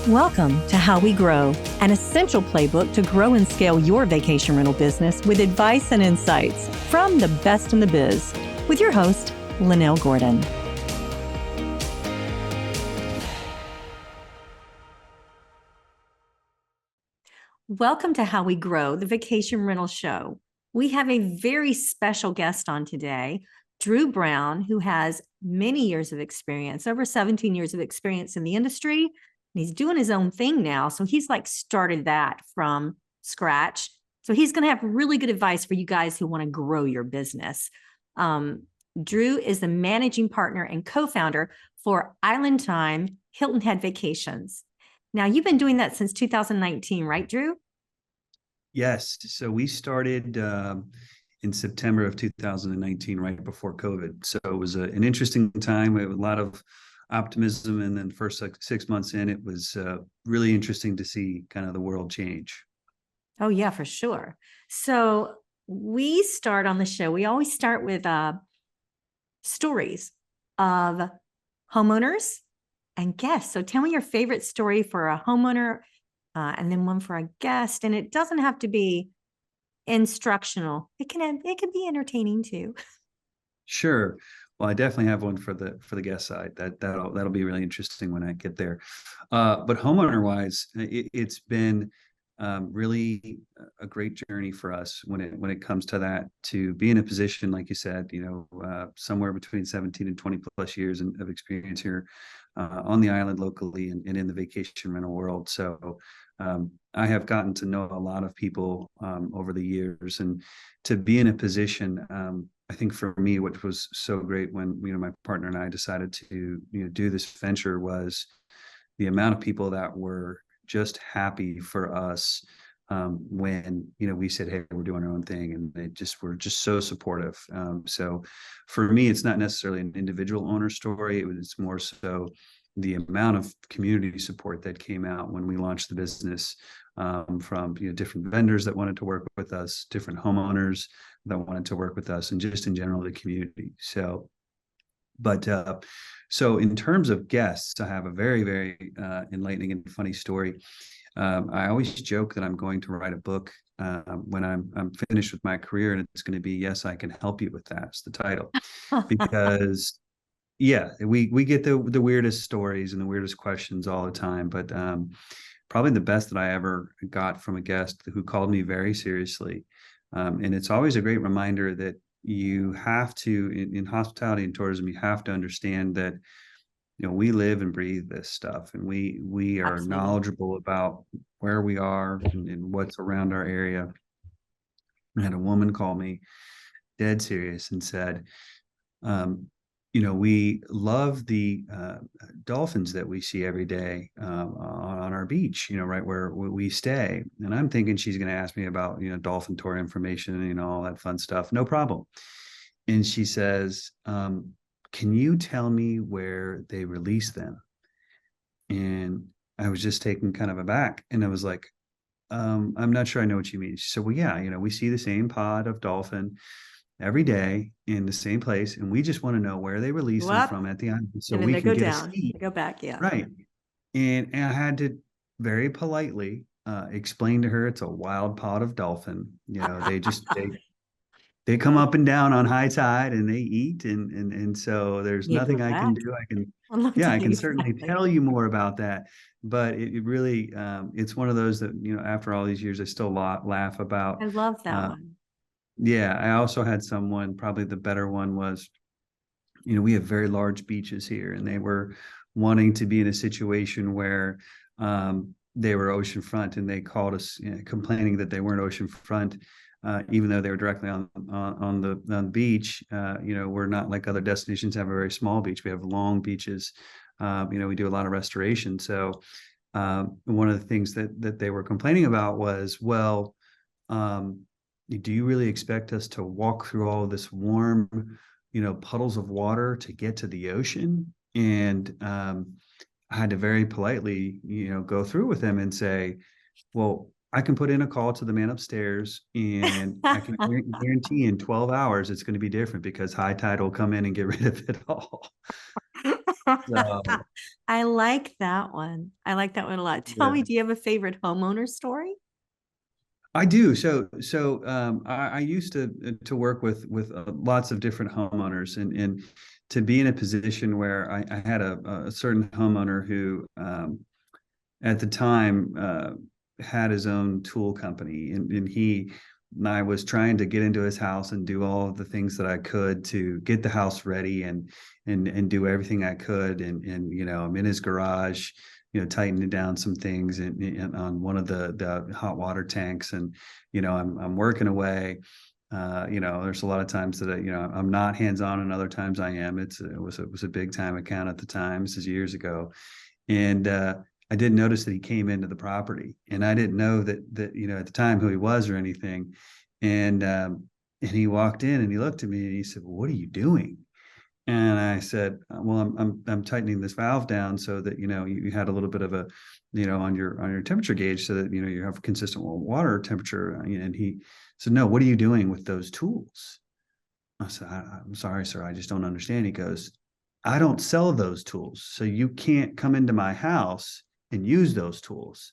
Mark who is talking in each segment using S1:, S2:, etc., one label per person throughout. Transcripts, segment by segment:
S1: Welcome to How We Grow, an essential playbook to grow and scale your vacation rental business with advice and insights from the best in the biz, with your host, Lynell Gordon. Welcome to How We Grow, the vacation rental show. We have a very special guest on today, Dru Brown, who has many years of experience, over 17 years of experience in the industry. And he's doing his own thing now. So he's started that from scratch. So he's going to have really good advice for you guys who want to grow your business. Dru is the managing partner and co-founder for Island Time Hilton Head Vacations. Now, you've been doing that since 2019, right, Dru?
S2: Yes. So we started in September of 2019, right before COVID. So it was an interesting time. We had a lot of optimism. And then first 6 months in, it was really interesting to see kind of the world change.
S1: Oh, yeah, for sure. So we start on the show. We always start with stories of homeowners and guests. So tell me your favorite story for a homeowner and then one for a guest. And it doesn't have to be instructional. It can be entertaining too.
S2: Sure. Well, I definitely have one for the guest side. That'll be really interesting when I get there. But homeowner wise, it's been really a great journey for us when it comes to that, to be in a position, like you said, somewhere between 17 and 20 plus years of experience here on the island locally and in the vacation rental world. So I have gotten to know a lot of people over the years, and to be in a position, I think for me, what was so great when my partner and I decided to do this venture was the amount of people that were just happy for us when we said, hey, we're doing our own thing, and they were just so supportive. So for me, it's not necessarily an individual owner story. It's more so the amount of community support that came out when we launched the business, from different vendors that wanted to work with us, different homeowners that wanted to work with us, and just in general the community. So in terms of guests, I have a very, very enlightening and funny story. I always joke that I'm going to write a book when I'm finished with my career, and it's going to be "Yes, I Can Help You with That." It's the title, because yeah, we get the weirdest stories and the weirdest questions all the time. But probably the best that I ever got from a guest who called me very seriously, and it's always a great reminder that you have to, in hospitality and tourism, you have to understand that we live and breathe this stuff, and we are
S1: Absolutely
S2: knowledgeable about where we are and what's around our area. I had a woman call me dead serious and said, we love the dolphins that we see every day on our beach, right where we stay. And I'm thinking she's going to ask me about, dolphin tour information and, all that fun stuff. No problem. And she says, can you tell me where they release them? And I was just taken kind of aback. And I was like, I'm not sure I know what you mean. She said, well, yeah, we see the same pod of dolphin every day in the same place, and we just want to know where they release them from at the end, so
S1: and then
S2: we
S1: they
S2: can
S1: go
S2: get
S1: down,
S2: a seat.
S1: they go back, yeah.
S2: Right. And I had to very politely explain to her it's a wild pod of dolphin. They come up and down on high tide, and they eat, and so there's nothing I can do. I can certainly tell you more about that, but it really it's one of those that after all these years I still laugh about.
S1: I love that one.
S2: Yeah, I also had someone, probably the better one was, we have very large beaches here, and they were wanting to be in a situation where they were oceanfront, and they called us complaining that they weren't oceanfront, even though they were directly on the beach. We're not like other destinations have a very small beach. We have long beaches. We do a lot of restoration. So one of the things that they were complaining about was, well, do you really expect us to walk through all this warm, puddles of water to get to the ocean? And I had to very politely, go through with them and say, well, I can put in a call to the man upstairs, and I can guarantee in 12 hours it's going to be different, because high tide will come in and get rid of it all. So
S1: I like that one. I like that one a lot. Tell
S2: yeah.
S1: me, do you have a favorite homeowner story?
S2: I do. I used to work with lots of different homeowners, and to be in a position where I had a certain homeowner who at the time had his own tool company, and I was trying to get into his house and do all of the things that I could to get the house ready and do everything I could, and I'm in his garage, tightening down some things and on one of the hot water tanks, and I'm working away. There's a lot of times that I'm not hands on, and other times I am. It was a big time account at the time. This is years ago, and I didn't notice that he came into the property, and I didn't know that at the time who he was or anything, and he walked in and he looked at me and he said, "Well, what are you doing?" And I said, "Well, I'm tightening this valve down so that you had a little bit of a on your temperature gauge so that you have consistent water temperature." And he said, "No, what are you doing with those tools?" I said, "I'm sorry, sir, I just don't understand." He goes, "I don't sell those tools, so you can't come into my house and use those tools."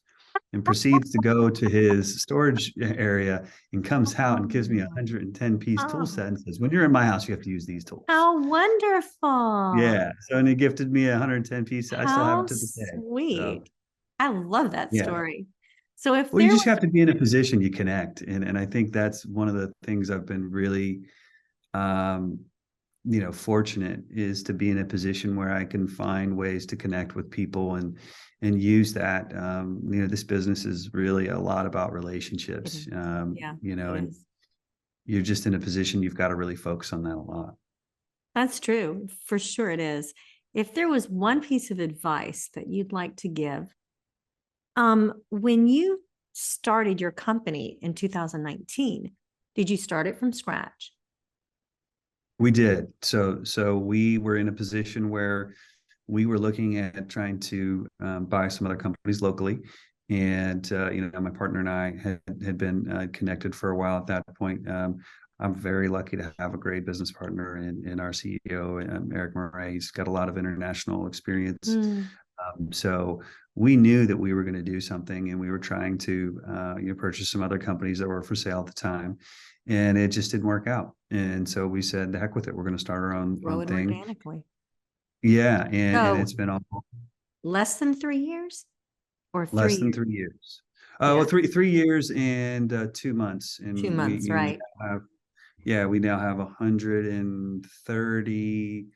S2: And proceeds to go to his storage area and comes out and gives me a
S1: Oh,
S2: 110-piece tool
S1: oh,
S2: set and says, "When you're in my house, you have to use these tools."
S1: how wonderful.
S2: Yeah. So, and he gifted me a 110-piece. I still have
S1: How
S2: it to this day. So,
S1: sweet. I love that
S2: yeah.
S1: story. So if
S2: Well, you
S1: there
S2: just
S1: was,
S2: have to be in a position you connect. And I think that's one of the things I've been really um, fortunate, is to be in a position where I can find ways to connect with people and use that. This business is really a lot about
S1: it
S2: relationships.
S1: is. Yeah, it
S2: And
S1: is.
S2: you're just in a position you've got to really focus on that a lot.
S1: That's true. For sure it is. If there was one piece of advice that you'd like to give, when you started your company in 2019, did you start it from scratch?
S2: We did. So we were in a position where we were looking at trying to buy some other companies locally. And, my partner and I had been connected for a while at that point. I'm very lucky to have a great business partner in our CEO, Eric Murray. He's got a lot of international experience.
S1: Mm.
S2: So we knew that we were going to do something, and we were trying to, purchase some other companies that were for sale at the time, and it just didn't work out. And so we said, "The heck with it. We're going to start our
S1: Grow
S2: own
S1: it
S2: thing."
S1: organically.
S2: Yeah, and
S1: So
S2: it's been all
S1: less than 3 years or
S2: less
S1: three
S2: than
S1: years?
S2: 3 years.
S1: Yeah,
S2: Well, three years and 2 months,
S1: 2 months,
S2: and we
S1: right?
S2: now have, yeah, we now have 130,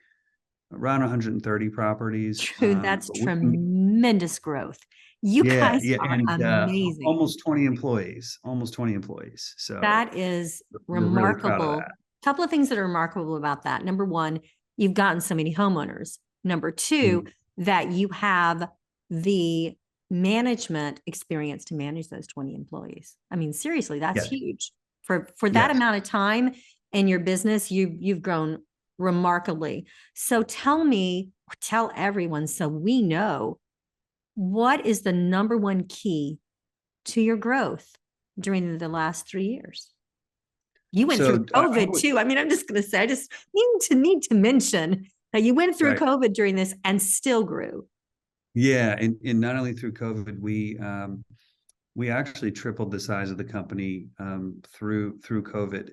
S2: around 130 properties.
S1: True. That's
S2: But we can,
S1: tremendous growth. You
S2: yeah,
S1: guys
S2: yeah,
S1: are
S2: and
S1: amazing.
S2: almost 20 employees. So
S1: That is
S2: we're really proud of
S1: remarkable.
S2: that.
S1: A couple of things that are remarkable about that. Number one, you've gotten so many homeowners. Number two,
S2: Mhm.
S1: that you have the management experience to manage those 20 employees. I mean, seriously, that's
S2: Yes,
S1: huge. For that
S2: yes.
S1: amount of time in your business, you've grown remarkably. So tell me, or tell everyone so we know, what is the number one key to your growth during the last 3 years? You went through
S2: So I
S1: COVID
S2: would,
S1: too. I mean, I'm just going to say, I just need to mention that you went through
S2: right.
S1: COVID during this and still grew.
S2: Yeah, and not only through COVID, we actually tripled the size of the company through COVID,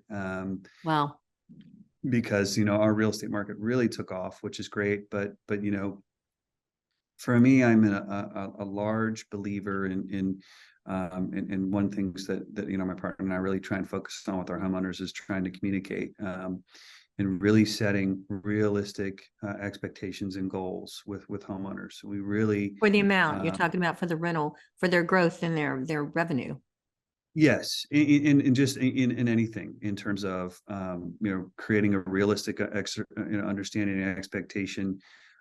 S1: Well,
S2: because our real estate market really took off, which is great. But for me, I'm a large believer in one things that my partner and I really try and focus on with our homeowners is trying to communicate, and really setting realistic expectations and goals with homeowners. We really
S1: for the amount you're
S2: uh,
S1: talking about for the rental, for their growth and their revenue.
S2: Yes, in just in anything in terms of creating a realistic understanding and expectation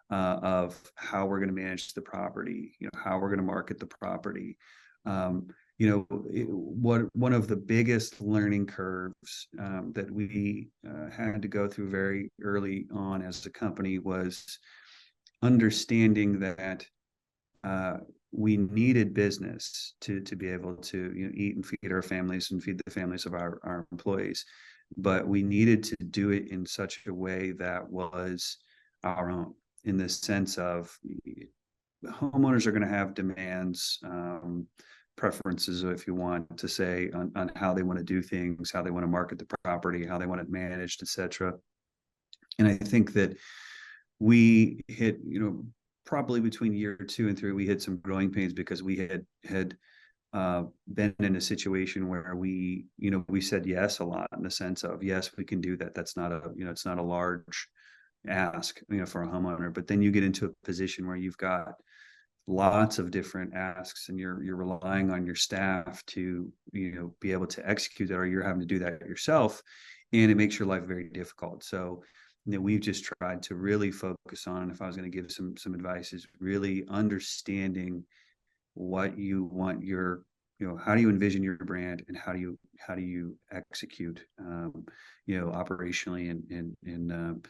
S2: of how we're going to manage the property, how we're going to market the property. What one of the biggest learning curves that we had to go through very early on as a company was understanding that uh, we needed business to be able to eat and feed our families and feed the families of our employees, but we needed to do it in such a way that was our own. in the sense of homeowners are going to have demands, preferences, if you want to say, on how they want to do things, how they want to market the property, how they want it managed, etc. And I think that we hit, probably between year 2 and 3, we hit some growing pains because we had been in a situation where we said yes a lot, in the sense of, yes, we can do that. That's not a, it's not a large ask, for a homeowner. But then you get into a position where you've got lots of different asks, and you're relying on your staff to, be able to execute that, or you're having to do that yourself, and it makes your life very difficult. So, we've just tried to really focus on, if I was going to give some advice, is really understanding what you want your, how do you envision your brand, and how do you execute, operationally, and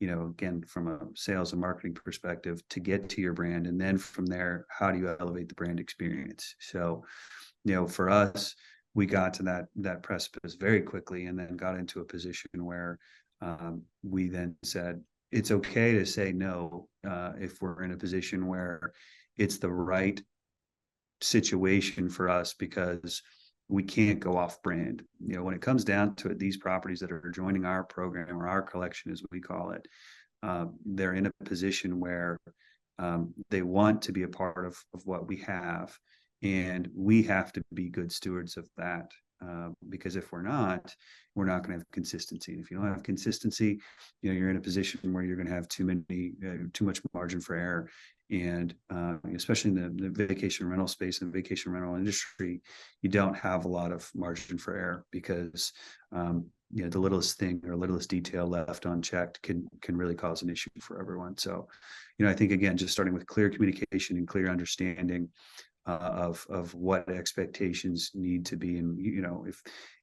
S2: again, from a sales and marketing perspective, to get to your brand. And then from there, how do you elevate the brand experience? So, for us, we got to that precipice very quickly, and then got into a position where we then said, it's okay to say no, if we're in a position where it's the right situation for us, because we can't go off brand. When it comes down to it, these properties that are joining our program, or our collection as we call it, they're in a position where they want to be a part of what we have, and we have to be good stewards of that. Because if we're not going to have consistency. And if you don't have consistency, you're in a position where you're going to have too much margin for error. And especially in the vacation rental space and vacation rental industry, you don't have a lot of margin for error, because the littlest thing or littlest detail left unchecked can really cause an issue for everyone. So, I think, again, just starting with clear communication and clear understanding of what expectations need to be. And,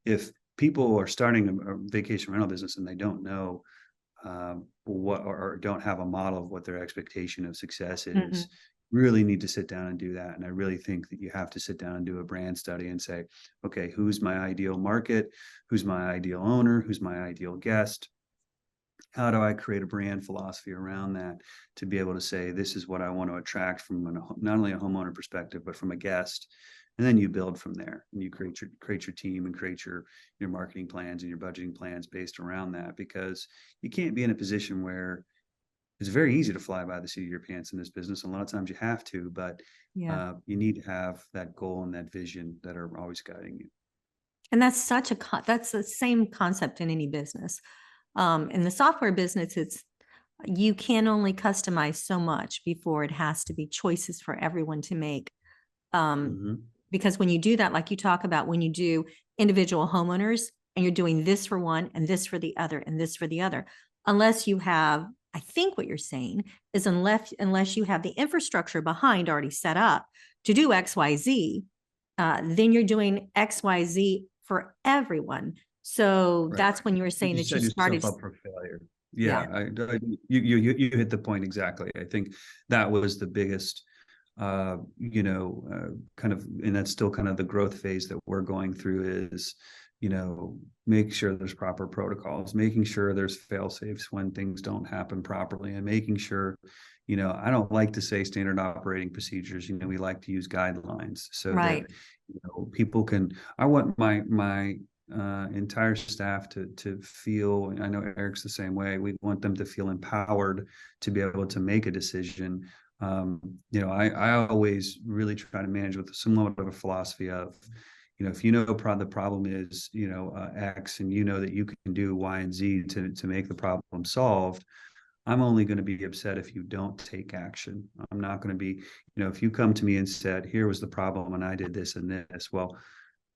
S2: if people are starting a vacation rental business and they don't know what, or don't have a model of what their expectation of success is,
S1: Mm-hmm.
S2: really need to sit down and do that. And I really think that you have to sit down and do a brand study and say, okay, who's my ideal market? Who's my ideal owner? Who's my ideal guest? How do I create a brand philosophy around that, to be able to say, this is what I want to attract from not only a homeowner perspective, but from a guest. And then you build from there, and you create your team, and create your marketing plans and your budgeting plans based around that, because you can't be in a position where it's very easy to fly by the seat of your pants in this business. A lot of times you have to, but
S1: Yeah.
S2: you need to have that goal and that vision that are always guiding you.
S1: And that's that's the same concept in any business. In the software business, you can only customize so much before it has to be choices for everyone to make.
S2: Mm-hmm.
S1: Because when you do that, like you talk about, when you do individual homeowners and you're doing this for one and this for the other and this for the other, unless you have, I think what you're saying is, unless you have the infrastructure behind already set up to do XYZ, then you're doing XYZ for everyone. So
S2: Right.
S1: that's when you were saying
S2: You
S1: that you
S2: set
S1: started.
S2: yourself up for failure.
S1: Yeah.
S2: Yeah, you hit the point exactly. I think that was the biggest, kind of, and that's still kind of the growth phase that we're going through, is, make sure there's proper protocols, making sure there's fail safes when things don't happen properly, and making sure, I don't like to say standard operating procedures. We like to use guidelines, so that,
S1: Right.
S2: people can. I want my entire staff to feel, and I know Eric's the same way, we want them to feel empowered to be able to make a decision. I always really try to manage with somewhat of a philosophy of, if the problem is, X, and that you can do Y and Z to make the problem solved, I'm only going to be upset if you don't take action. I'm not going to be, if you come to me and said, here was the problem and I did this and this, well,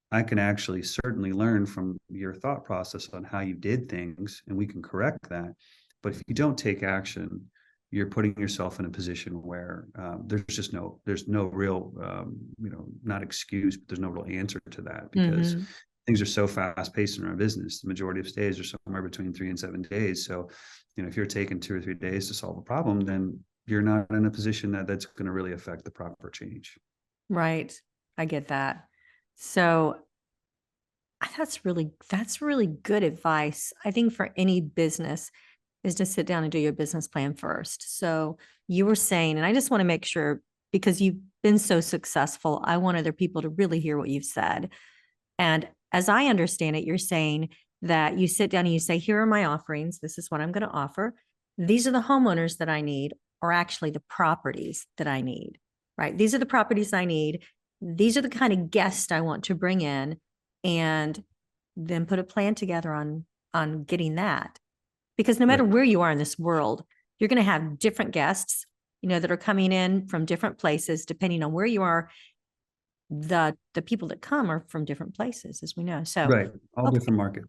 S2: I can actually certainly learn from your thought process on how you did things, and we can correct that. But if you don't take action, you're putting yourself in a position where there's no real, not excuse, but there's no real answer to that, because
S1: Mm-hmm.
S2: things are so fast paced in our business. The majority of stays are somewhere between 3 and 7 days. So, if you're taking 2 or 3 days to solve a problem, then you're not in a position that's going to really affect the proper change.
S1: Right. I get that. So that's really good advice. I think for any business, is to sit down and do your business plan first. So you were saying, and I just want to make sure, because you've been so successful, I want other people to really hear what you've said. And as I understand it, you're saying that you sit down and you say, here are my offerings. This is what I'm going to offer. These are the homeowners that I need, or actually the properties that I need, right? These are the properties I need. These are the kind of guests I want to bring in, and then put a plan together on getting that. Because no matter
S2: Right.
S1: where you are in this world, you're going to have different guests, that are coming in from different places, depending on where you are. The people that come are from different places, as we know. So,
S2: Right. All
S1: okay.
S2: different markets.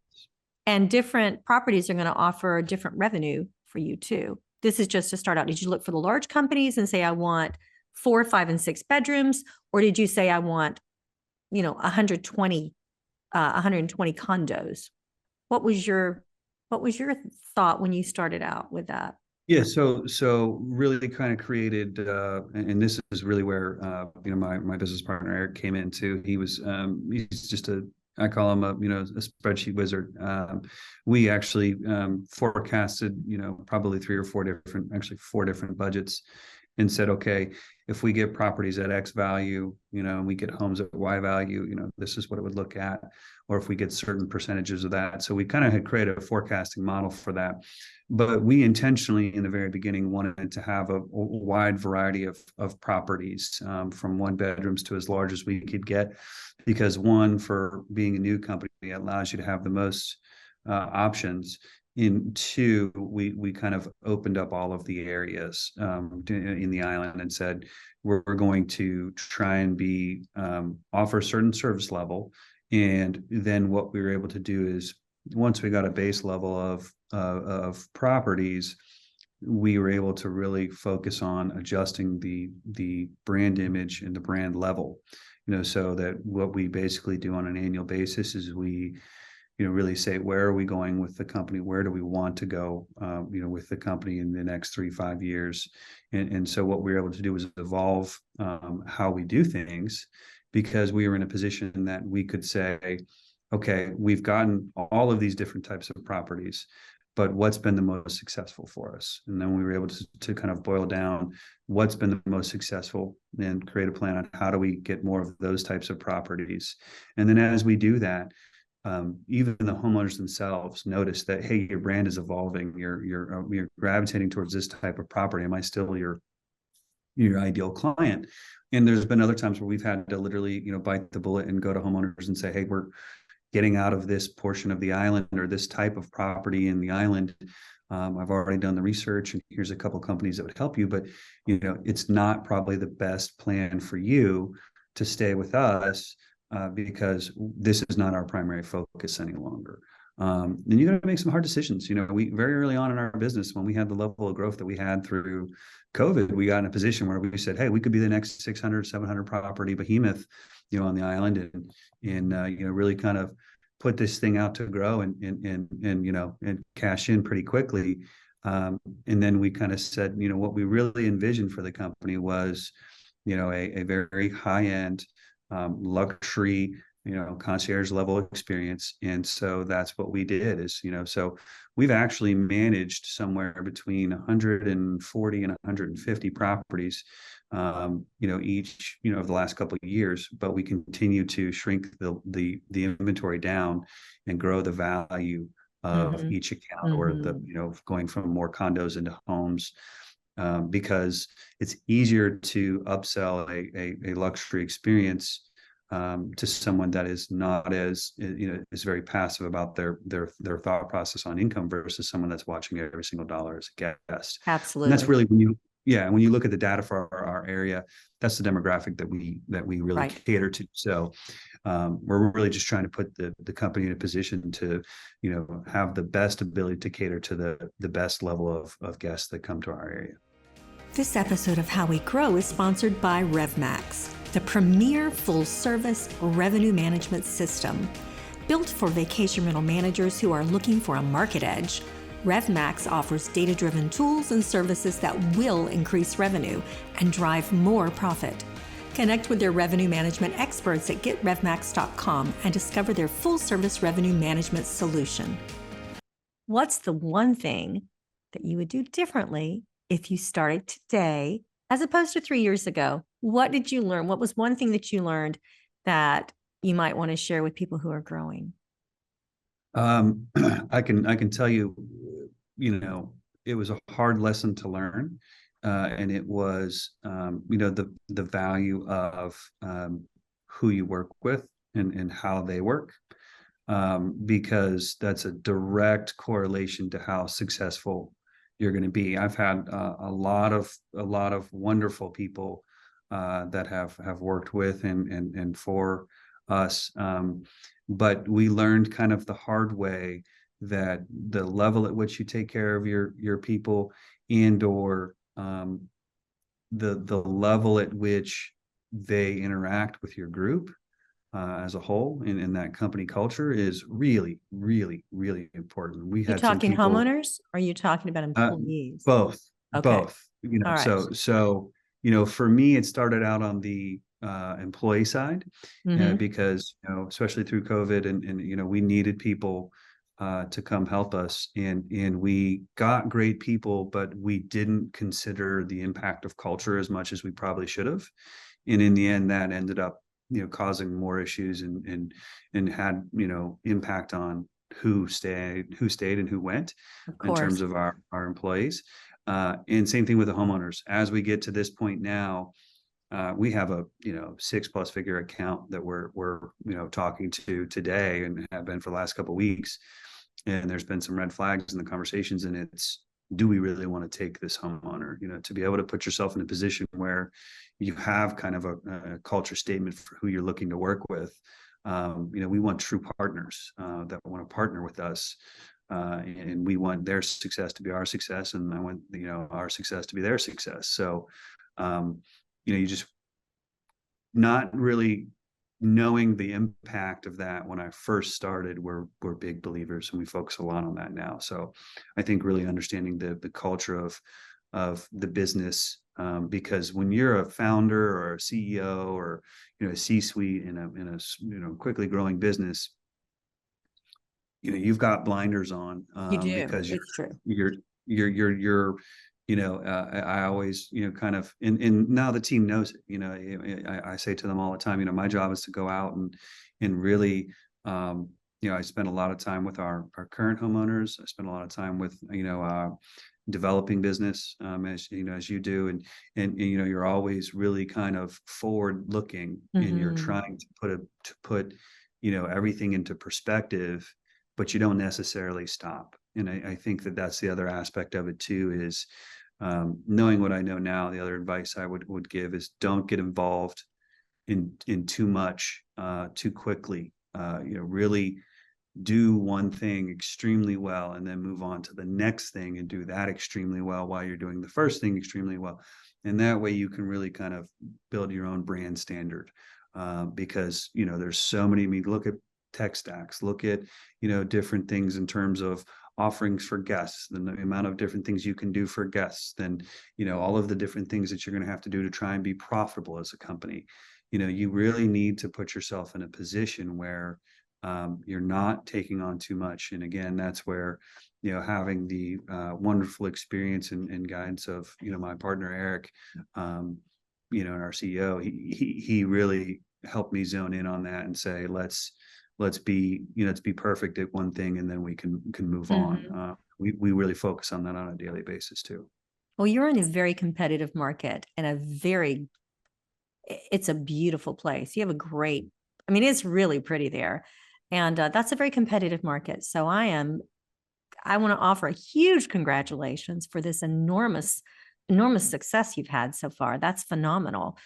S1: And different properties are going to offer different revenue for you too. This is just to start out. Did you look for the large companies and say, I want 4, 5, and 6 bedrooms? Or did you say, I want, 120 condos? What was your thought when you started out with that?
S2: Yeah, so really kind of created, and this is really where my business partner Eric came into. He's just I call him a spreadsheet wizard. We actually forecasted probably 3 or 4 different, actually 4 different budgets, and said, okay, if we get properties at X value, and we get homes at Y value, this is what it would look at, or if we get certain percentages of that. So we kind of had created a forecasting model for that. But we intentionally, in the very beginning, wanted to have a wide variety of properties, from 1 bedrooms to as large as we could get, because one, for being a new company, it allows you to have the most options. In 2, we kind of opened up all of the areas in the island and said, we're going to try and be offer a certain service level. And then what we were able to do is, once we got a base level of properties, we were able to really focus on adjusting the brand image and the brand level, so that what we basically do on an annual basis is we really say, where are we going with the company? Where do we want to go, with the company in the next 3-5 years? And so what we were able to do was evolve how we do things, because we were in a position that we could say, okay, we've gotten all of these different types of properties, but what's been the most successful for us? And then we were able to kind of boil down what's been the most successful and create a plan on how do we get more of those types of properties. And then as we do that, even the homeowners themselves notice that, hey, your brand is evolving. You're gravitating towards this type of property. Am I still your ideal client? And there's been other times where we've had to literally, bite the bullet and go to homeowners and say, hey, we're getting out of this portion of the island or this type of property in the island. I've already done the research, and here's a couple of companies that would help you, but it's not probably the best plan for you to stay with us, because this is not our primary focus any longer. And you got to make some hard decisions. We very early on in our business, when we had the level of growth that we had through COVID, we got in a position where we said, hey, we could be the next 600, 700 property behemoth, on the island, and really kind of put this thing out to grow and cash in pretty quickly. And then we kind of said, what we really envisioned for the company was, a very high end, luxury, concierge level experience. And so that's what we did is, so we've actually managed somewhere between 140 and 150 properties, each, of the last couple of years, but we continue to shrink the inventory down and grow the value of each account, or going from more condos into homes, because it's easier to upsell a luxury experience to someone that is not as, is very passive about their thought process on income, versus someone that's watching every single dollar as a guest.
S1: Absolutely.
S2: And that's really when you look at the data for our area, that's the demographic that we really cater to. So we're really just trying to put the company in a position to, have the best ability to cater to the best level of guests that come to our area.
S1: This episode of How We Grow is sponsored by RevMax, the premier full-service revenue management system. Built for vacation rental managers who are looking for a market edge, RevMax offers data-driven tools and services that will increase revenue and drive more profit. Connect with their revenue management experts at getrevmax.com and discover their full-service revenue management solution. What's the one thing that you would do differently if you started today as opposed to 3 years ago? What did you learn? What was one thing that you learned that you might want to share with people who are growing?
S2: I can tell you, it was a hard lesson to learn, and it was, the value of who you work with and how they work, because that's a direct correlation to how successful you're going to be. I've had a lot of wonderful people that have worked with and for us, but we learned kind of the hard way that the level at which you take care of your people, and or the level at which they interact with your group as a whole, and that company culture is really, really, really important. We
S1: You
S2: had some
S1: talking
S2: people,
S1: homeowners? Or are you talking about
S2: uh,
S1: employees?
S2: both,
S1: Okay.
S2: both,
S1: All right.
S2: for me, it started out on the employee side,
S1: Mm-hmm.
S2: because, especially through COVID, and we needed people to come help us, and we got great people, but we didn't consider the impact of culture as much as we probably should have. And in the end, that ended up, causing more issues, and had, impact on who stayed and who went,
S1: Of
S2: in terms
S1: course.
S2: of our employees. And same thing with the homeowners. As we get to this point now, we have a 6+ figure account that we're talking to today, and have been for the last couple of weeks. And there's been some red flags in the conversations, and it's, do we really want to take this homeowner? To be able to put yourself in a position where you have kind of a culture statement for who you're looking to work with. We want true partners that want to partner with us, and we want their success to be our success, and I want our success to be their success. So, you just not really knowing the impact of that when I first started, we're big believers, and we focus a lot on that now. So I think really understanding the culture of the business, because when you're a founder or a CEO, or a C-suite in a quickly growing business, you've got blinders on,
S1: You do.
S2: because
S1: It's true.
S2: you're I always, kind of, and now the team knows it. I say to them all the time, my job is to go out and really, I spend a lot of time with our current homeowners. I spend a lot of time with, developing business, as you do, and you're always really kind of forward looking, and you're
S1: Mm-hmm.
S2: trying to put everything into perspective, but you don't necessarily stop. And I think that's the other aspect of it too, is, knowing what I know now. The other advice I would give is, don't get involved in too much too quickly. Really do one thing extremely well, and then move on to the next thing and do that extremely well while you're doing the first thing extremely well. And that way you can really kind of build your own brand standard, because there's so many. I mean, look at tech stacks, look at different things in terms of offerings for guests, the amount of different things you can do for guests, then all of the different things that you're going to have to do to try and be profitable as a company. You really need to put yourself in a position where you're not taking on too much. And again, that's where having the wonderful experience and guidance of my partner Eric, and our CEO, he really helped me zone in on that and say, let's be perfect at one thing, and then we can move on.
S1: Mm-hmm.
S2: We really focus on that on a daily basis too.
S1: Well, you're in a very competitive market and it's a beautiful place. You have a great, I mean, it's really pretty there. And that's a very competitive market. So I want to offer a huge congratulations for this enormous success you've had so far. That's phenomenal.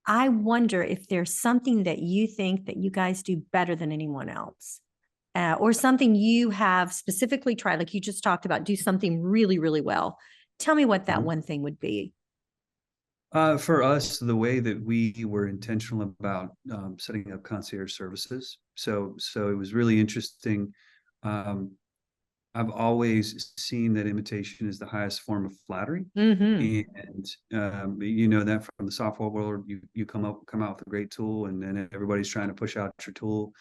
S1: I wonder if there's something that you think that you guys do better than anyone else, or something you have specifically tried, like you just talked about, do something really, really well. Tell me what that
S2: Mhm.
S1: one thing would be.
S2: For us, the way that we were intentional about setting up concierge services, so it was really interesting. Um, I've always seen that imitation is the highest form of flattery,
S1: Mm-hmm.
S2: and that from the software world, you come out with a great tool, and then everybody's trying to push out your tool.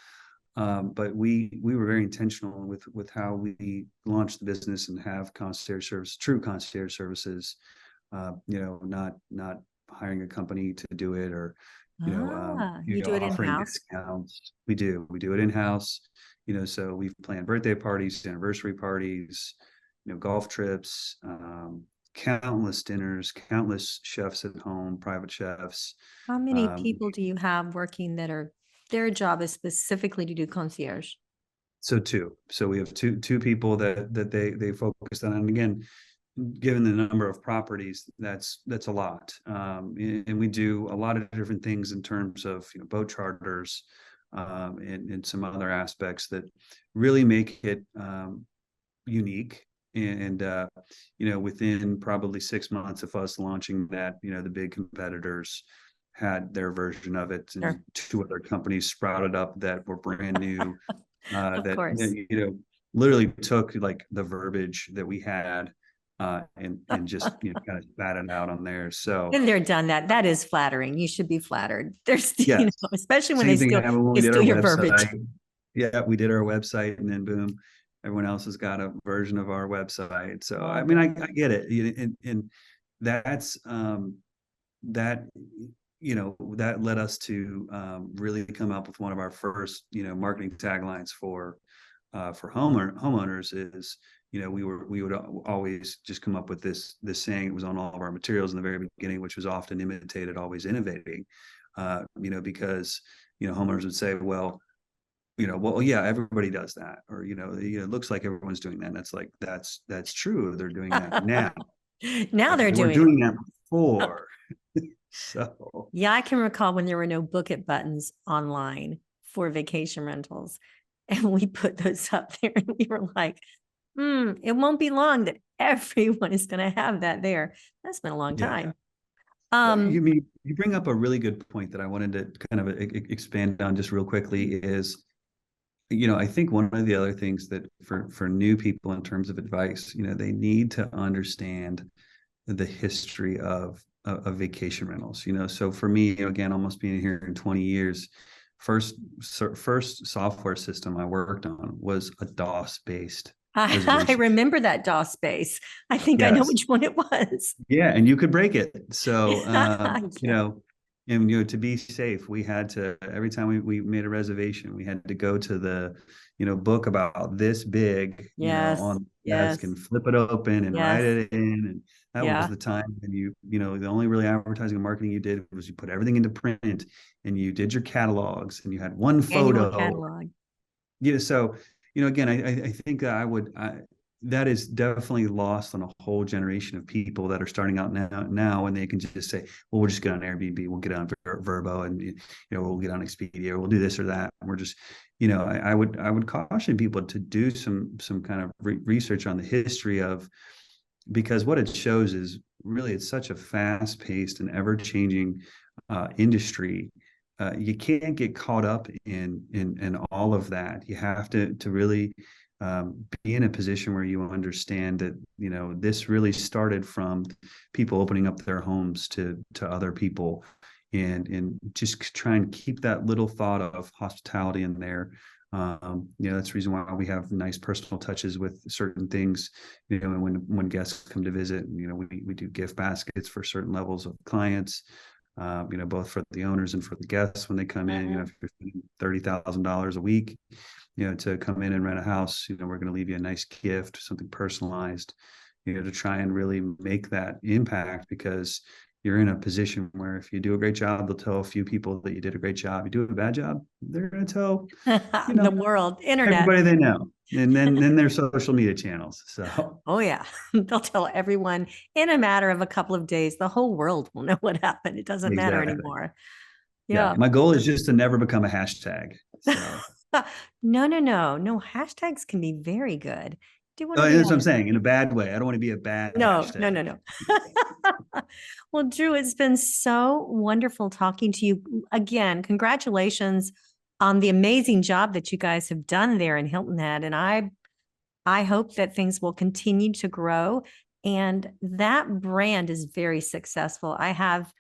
S2: But we were very intentional with how we launched the business and have concierge service, true concierge services. Not hiring a company to do it, or
S1: You do it
S2: offering
S1: in-house?
S2: discounts. We do it in house. So we've planned birthday parties, anniversary parties, golf trips, countless dinners, countless chefs at home, private chefs.
S1: How many
S2: Um,
S1: people do you have working that are their job is specifically to do concierge?
S2: so two. So we have two people that they focused on. And again, given the number of properties, that's a lot. And we do a lot of different things in terms of boat charters, and some other aspects that really make it unique. And within probably 6 months of us launching that, the big competitors had their version of it, and
S1: Sure.
S2: two other companies sprouted up that were brand new,
S1: Of course.
S2: literally took like the verbiage that we had, and just kind of spat it out on there. So
S1: And they're done that. That is flattering. You should be flattered. There's,
S2: yes,
S1: especially when
S2: same thing happened when we
S1: they
S2: did
S1: steal
S2: our
S1: your verbiage.
S2: website. Yeah, we did our website, and then boom, everyone else has got a version of our website. So I mean, I get it, and that's that that led us to really come up with one of our first marketing taglines for homeowners is we would always just come up with this saying. It was on all of our materials in the very beginning, which was often imitated, always innovating. Because homeowners would say, well, yeah, everybody does that, or it looks like everyone's doing that. And that's like that's true. They're doing that now.
S1: Now
S2: But
S1: they're
S2: they weren't
S1: doing it.
S2: doing that before. So
S1: Yeah, I can recall when there were no book it buttons online for vacation rentals. And we put those up there and we were like, it won't be long that everyone is going to have that there. That's been a long
S2: yeah.
S1: time.
S2: Well, you bring up a really good point that I wanted to kind of expand on just real quickly is, I think one of the other things that for new people in terms of advice, they need to understand the history of vacation rentals. So for me, again, almost being here in 20 years, first software system I worked on was a DOS based
S1: I
S2: reservation.
S1: remember that DOS space. I think I know
S2: Yes.
S1: which one it was.
S2: Yeah, and you could break it. So,
S1: Yeah.
S2: and to be safe, we had to, every time we made a reservation, we had to go to the, book about this big,
S1: Yes.
S2: on the desk,
S1: Yes.
S2: and flip it open and write
S1: Yes.
S2: it in. And that was
S1: Yeah.
S2: the time when the only really advertising and marketing you did was you put everything into print, and you did your catalogs, and you had one
S1: Annual
S2: photo.
S1: catalog.
S2: So, again, I think that that is definitely lost on a whole generation of people that are starting out now, and they can just say, well, we'll just get on Airbnb, we'll get on Verbo, and we'll get on Expedia, we'll do this or that. And we're just, I would caution people to do some kind of research on the history of, because what it shows is really it's such a fast-paced and ever-changing industry. You can't get caught up in all of that. You have to really be in a position where you understand that this really started from people opening up their homes to other people, and just try and keep that little thought of hospitality in there. That's the reason why we have nice personal touches with certain things. And when guests come to visit, we do gift baskets for certain levels of clients. Both for the owners and for the guests when they come in. If you're spending $30,000 a week, to come in and rent a house, we're going to leave you a nice gift, something personalized, to try and really make that impact, because you're in a position where if you do a great job, they'll tell a few people that you did a great job. You do a bad job, they're going to tell,
S1: The world, internet.
S2: everybody they know. And then there's social media channels. So,
S1: Oh yeah. They'll tell everyone in a matter of a couple of days. The whole world will know what happened. It doesn't matter
S2: exactly.
S1: anymore.
S2: Yeah.
S1: Yeah.
S2: My goal is just to never become a hashtag. So,
S1: No. Hashtags can be very good. Do want to be
S2: that's what I'm
S1: on.
S2: saying, in a bad way. I don't want to be a bad hashtag.
S1: No. Well, Dru, it's been so wonderful talking to you again. Congratulations on the amazing job that you guys have done there in Hilton Head. And I hope that things will continue to grow, and that brand is very successful. I have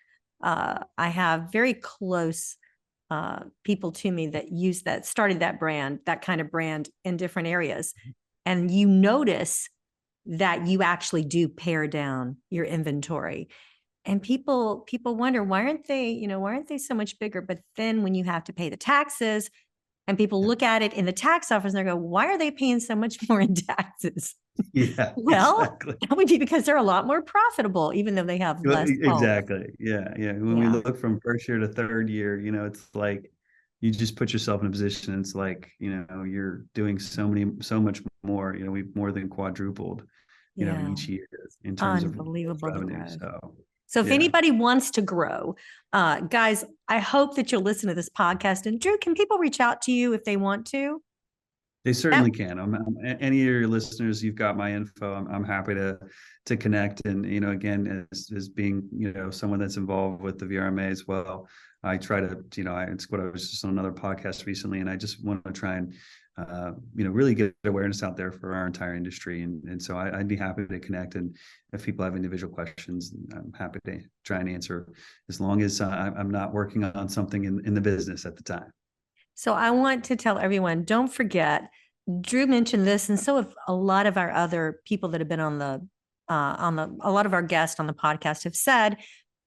S1: very close people to me that started that brand, that kind of brand in different areas. And you notice that you actually do pare down your inventory. And people wonder, why aren't they so much bigger? But then when you have to pay the taxes and people look at it in the tax office and they go, why are they paying so much more in taxes?
S2: Yeah,
S1: Well,
S2: exactly.
S1: that would be because they're a lot more profitable, even though they have less bulk.
S2: Exactly. Yeah. Yeah. When we look from first year to third year, it's like you just put yourself in a position. It's like, you're doing so much more, we've more than quadrupled, each year in terms of
S1: Unbelievable the
S2: revenue.
S1: growth.
S2: So
S1: if anybody wants to grow, guys, I hope that you'll listen to this podcast. And Dru, can people reach out to you if they want to?
S2: They certainly can. Any of your listeners, you've got my info. I'm happy to connect. And again, as being someone that's involved with the VRMA as well, I try to it's what I was just on another podcast recently, and I just want to try and really get awareness out there for our entire industry. And so I'd be happy to connect. And if people have individual questions, I'm happy to try and answer, as long as I'm not working on something in the business at the time.
S1: So I want to tell everyone, don't forget, Dru mentioned this, and so have a lot of our other people that have been on a lot of our guests on the podcast have said,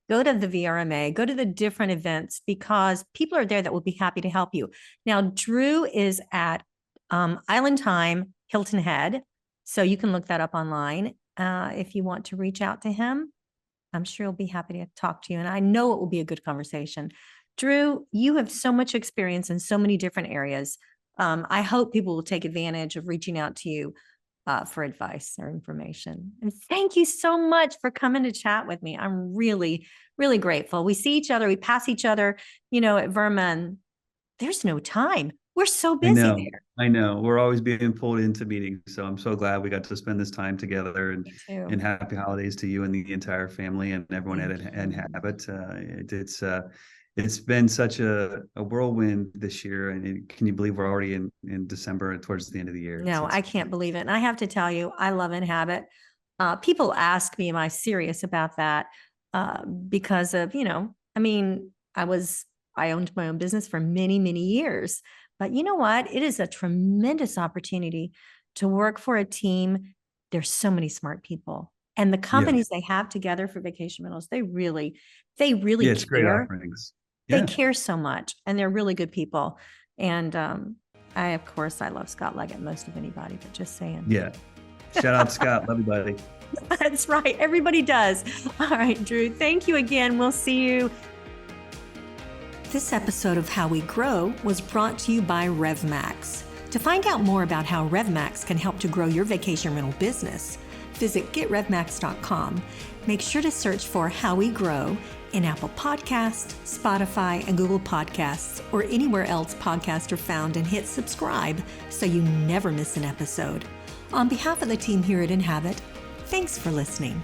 S1: go to the VRMA, go to the different events, because people are there that will be happy to help you. Now, Dru is at Island Time Hilton Head, so you can look that up online if you want to reach out to him. I'm sure he'll be happy to talk to you, and I know it will be a good conversation. Dru, you have so much experience in so many different areas. I hope people will take advantage of reaching out to you for advice or information. And thank you so much for coming to chat with me. I'm really, really grateful. We see each other, we pass each other, at Verma. There's no time. We're so busy there.
S2: I know. We're always being pulled into meetings. So I'm so glad we got to spend this time together, and happy holidays to you and the entire family and everyone at Habit. It's been such a whirlwind this year. And can you believe we're already in December and towards the end of the year?
S1: No, I can't believe it. And I have to tell you, I love Inhabit. People ask me, am I serious about that? Because of, I owned my own business for many, many years. But you know what? It is a tremendous opportunity to work for a team. There's so many smart people. And the companies they have together for vacation rentals, they really
S2: it's
S1: care.
S2: Great offerings.
S1: They care so much, and they're really good people. And I love Scott Leggett most of anybody, but just saying.
S2: Yeah. Shout out to Scott. Love you, buddy.
S1: That's right. Everybody does. All right, Dru, thank you again. We'll see you. This episode of How We Grow was brought to you by RevMax. To find out more about how RevMax can help to grow your vacation rental business, visit getrevmax.com. Make sure to search for How We Grow in Apple Podcasts, Spotify, and Google Podcasts, or anywhere else podcasts are found, and hit subscribe so you never miss an episode. On behalf of the team here at Inhabit, thanks for listening.